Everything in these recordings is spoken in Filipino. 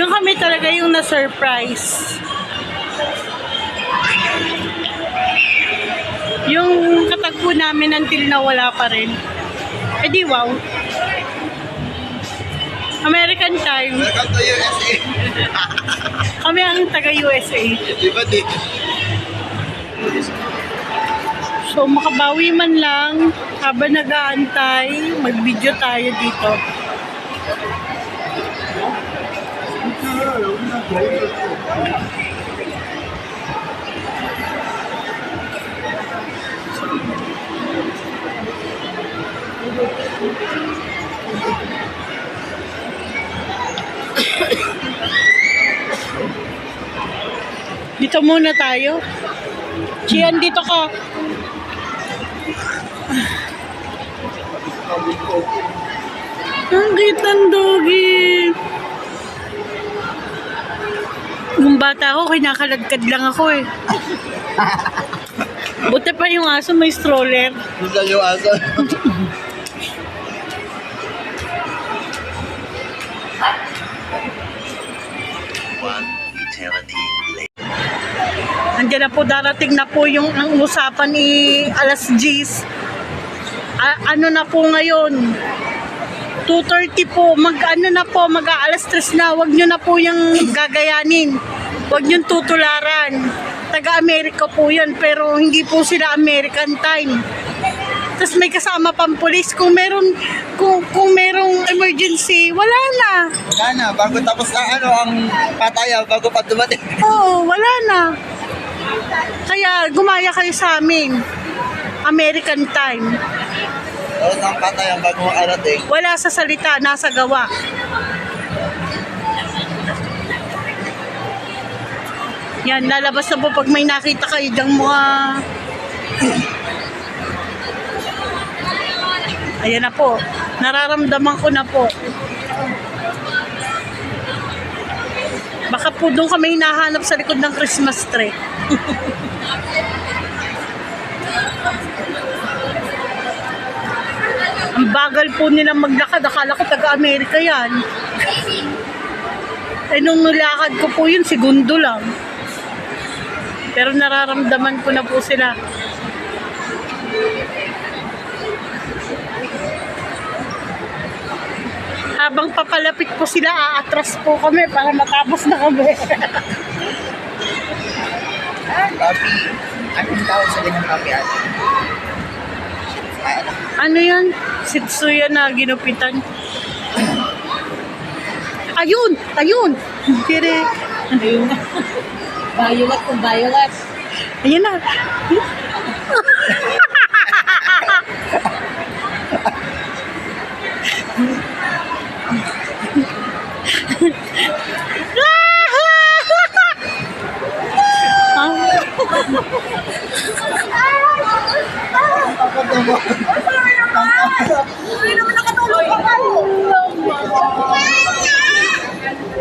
Yung kami talaga yung na-surprise. Yung katagpo namin until na wala pa rin. Eh di wow. American time. Welcome to USA. Kami ang taga-USA. Diba di? So makabawi man lang habang nag-aantay, mag-video tayo dito. Dito muna tayo. Chian, dito ka. Ang cute ng doggy. Nung bata ako, kinakaladkad lang ako eh. Buti pa yung aso may stroller. Gusto yung aso. One eternity later. Andiyan na po, darating na po yung ang usapan ni alas 10. Ano na po ngayon? 2:30 po, mag-alas 3 na. Huwag nyo na po yung gagayanin. Huwag nyo tutularan. Taga-Amerika po yan, pero hindi po sila American time. Tapos may kasama pang pulis. Kung merong emergency, wala na. Wala na, bago tapos ang pataya, bago pa dumating. Oo, wala na. Kaya gumaya kayo sa amin. American time. Tapos ang pataya, bago makarating. Wala sa salita, nasa gawa. Yan, lalabas na po pag may nakita kayo dyang mga... Ayan na po. Nararamdaman ko na po. Baka po doon kami hinahanap sa likod ng Christmas tree. Ang bagal po nilang maglakad. Akala ko taga-Amerika yan. Eh nung nilakad ko po yun, segundo lang. Pero nararamdaman ko na po sila. Habang papalapit po sila, aatras po kami para matapos na kami. Papi, anong tawag sa ganyang papi ate? Ano yan? Sitsuya na ginupitan. Ayun! Ayun! Kiri. Ayun. Violet kung violet. Ayan na.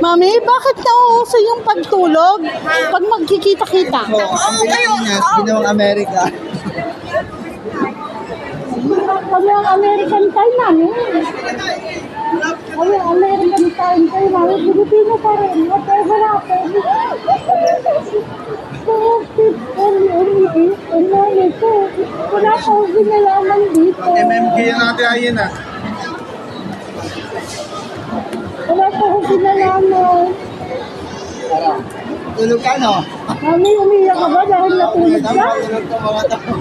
Mami, bakit nauuso yung pagtulog pag magkikita-kita? So, ang Pilipinas, ginawang Amerika. Kami ang American time namin. Kami ang American time kayo namin. Pilipino pa rin. Whatever natin. Wala akong ginalaman dito. MMK natin ayun ah. Wala akong ginalaman. Tulog ka no? Mami, umiyak ka ba dahil natulog ka? Tulog ka mga tao.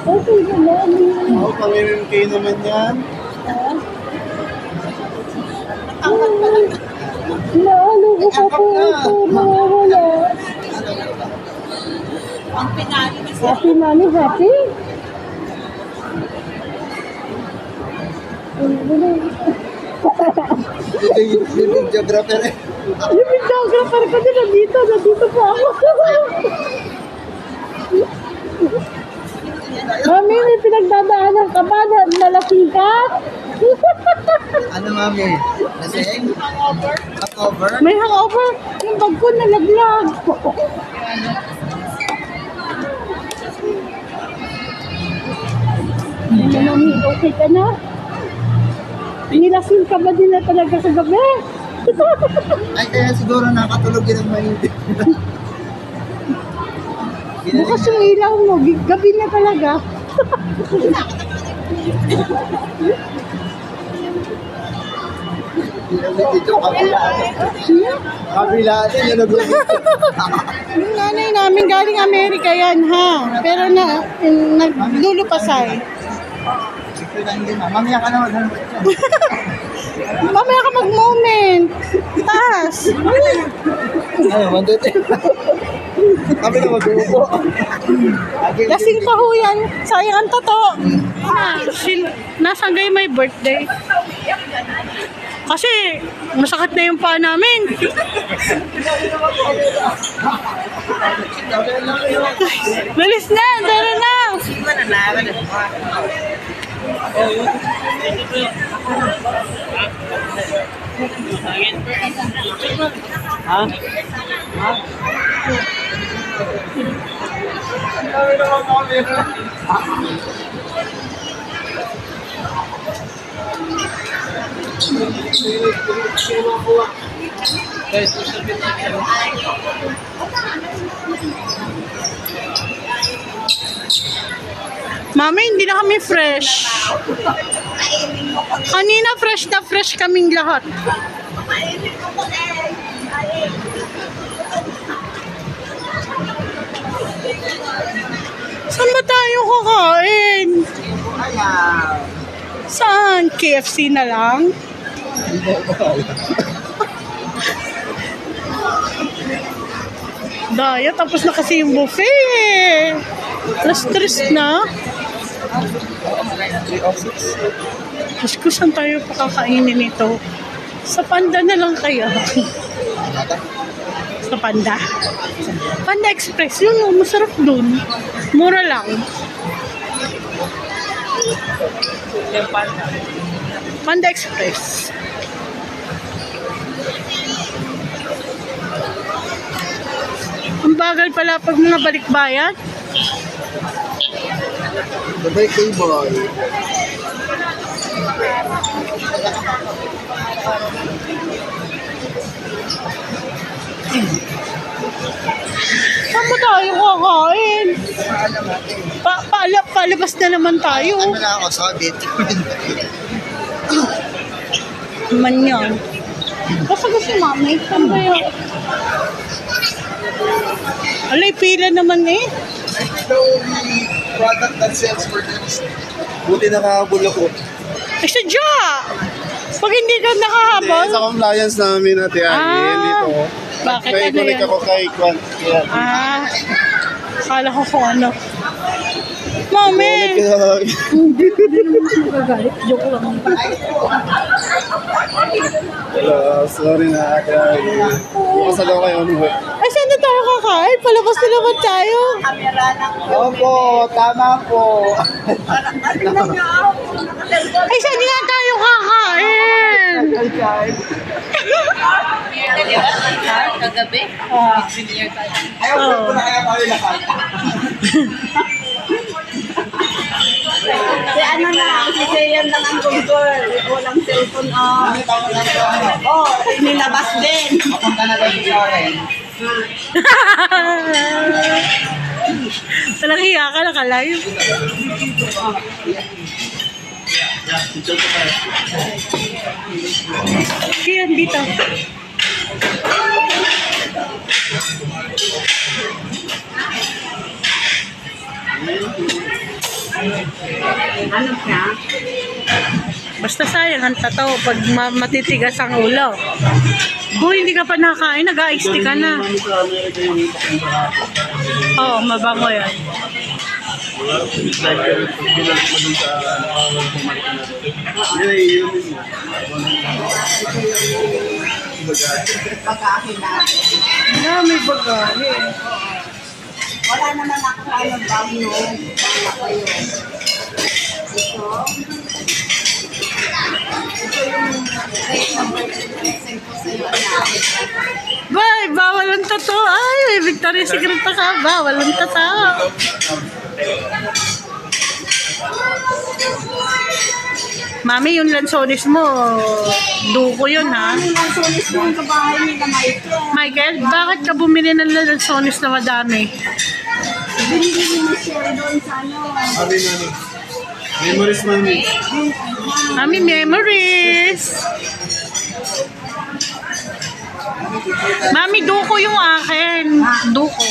Okay na, umiyak. Oo, pang MMK naman yan. Naalugo ka po ito, nawawala. Ang pinali na siya. Happy, mami, happy? Yung geographer eh. Yung videographer ko din, nandito po ako. Mami, may pinagdadaanan ka ba na nalasing ka? Ano mami? Lasing? Hangover? May hangover. Yung bag ko nalaglag. Ano, mami, okay ka na? Nilasing ka ba din na talaga sa gabi? Ay, kaya siguro nakatulog yun ang mahindi. Bukas yung ilaw mo, gabi na talaga. Dito, kabila. Kabila din, yun ang Yung nanay namin galing Amerika yan, ha? Pero naglulupasay. Mamaya ka na mag Mamaya ka mag-moment. Taas. Ay, mandot eh. Kami na mag-uupo. Lasing pa ho yan. Sayang ang totoo. Nasaan kayo may birthday? Kasi masakit na yung paa namin. Bilis na, tara na. Mami, hindi na kami fresh. Kanina fresh kaming lahat. Saan ba tayo kakain? Saan? KFC na lang? Daya, tapos na kasi yung buffet. Stress na. Diyos ko, saan tayo pakakainin ito? Sa Panda na lang kaya. Sa Panda. Panda Express, yun o, masarap dun. Mura lang. Panda Express. Ang bagal pala pag mga balikbayan. The birthday boy. Saan ba tayo kakain? Palabas na naman tayo. Ano na ako, sabit. Man yan. Basta gusto mami, saan ba yun? Alay, pila naman eh. Product that sells for them. Buti nakahabol ako. Eh, sadya! Pag hindi ka nakahabol, Sa compliance namin at yan, dito. bakit May ano connect yan? ako kay Kwan. Yan. Kala ko kung ano. Mami! Joke lang. Sorry na ate. Bukas agaw kayo. Ay, saan na tayo kakain? Palabas na naman tayo. Opo, tama po. Ay, saan nga tayo kakain? Kagabi? Ayaw ko na kaya kami lakas. Si ano na, si Sayan lang ang Google. Walang cellphone nilabas din. Papunta na tayo sa akin. Talang hiya ka, nakalive. Yan, dito. Ano siya? Basta sayang ang tato pag matitigas ang ulo. Kung hindi ka pa nakain, nag-ice tea ka na. Oo, mabango yan. Pag-akin na. Dami bagahe. Wala naman ako ano bang noon. Wala ko yun. Ito. Ito yung rate number 3 ko sa'yo na. Bay, bawal ang tato. Ay, may Victoria's Secret pa ka. Bawal ang tato. Mami, yung lansones mo, duko yun ha. Ano lang sulis mo yung kabahay nila, Michael? Michael, bakit ka bumili ng lansones na madami? Binili ni Michelle doon sa ano. Mami, mami. Memories, mami. Mami, memories. Mami, duko yung akin. Duko.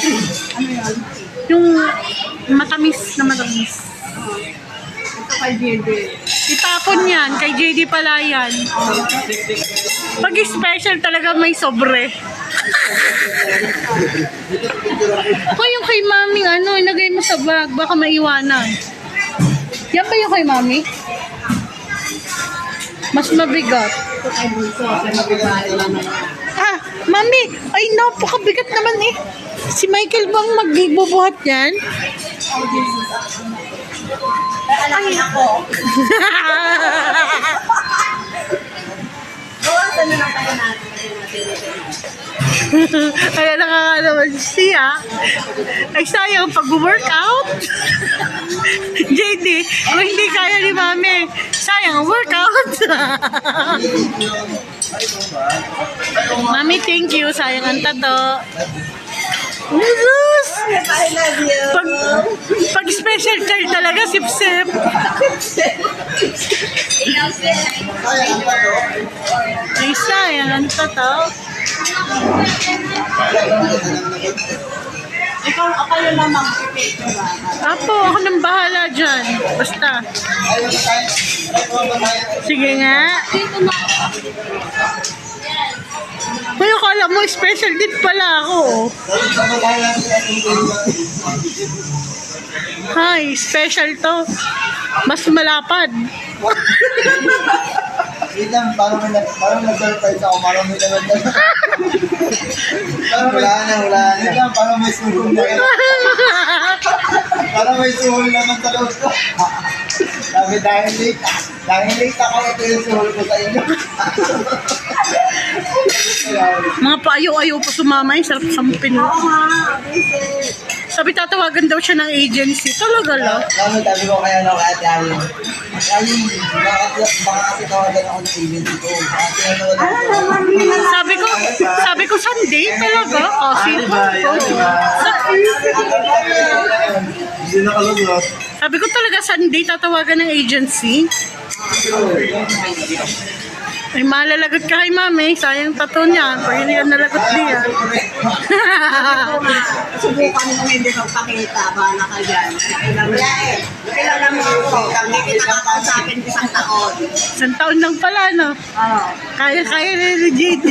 Ano yun? Yung matamis na matamis. Ito kay JD. Itapon yan. Kay JD pala yan. Pag special talaga may sobre. Hoy, yung kay mami, ano, ilagay mo sa bag. Baka maiwanan. Yan ba yung kay mami? Mas mabigat. Ito kay Bunso. Sa kabahay naman. Ah, mami, ay napakabigat naman eh. Si Michael bang magbubuhat yan? Ay, ako. Bawasan na lang tayo natin. Kaya nakakalaman siya. Ay sayang pag-workout. JD, kung hindi kaya ni mami, sayang ang workout. Mami, thank you. Sayang ang tato. Jesus! I love you. Pag special child talaga, sip-sip. Ikaw, Sir. Ay, sayang ang tato. Ikaw, kayo na mag-picture ba? Apo, ako nang bahala dyan. Basta. Sige nga. Uy, akala mo special din pala ako. Hi, special to. Mas malapad. Wait lang, parang nag-surprise ako, parang may laman na. Wala na. Wait lang, parang may suhol na. Parang may suhol naman sa loob ko. Sabi, dahil late ako, ito yung suhol ko sa inyo. Mga paayaw-ayaw pa sumama yung sarap sampin. Oo nga, visit. Sabi tatawagan daw siya ng agency. Talaga lang. Sabi ko kaya na kaya tayo. Baka kasi tawagan ako ng agency ko. Ano naman yun? Sabi ko Sunday talaga. Kasi Hindi nakalugot. sabi ko talaga Sunday tatawagan ng agency. Ay, malalagot ka kay mami. Sayang tato niya. Pag hindi ka nalagot niya. Subukan mo hindi magpakita. Bahala ka dyan. Kailangan mo ako. Hindi kita kakausapin isang taon. Isang taon lang pala, no? Oo. Kaya ni JD.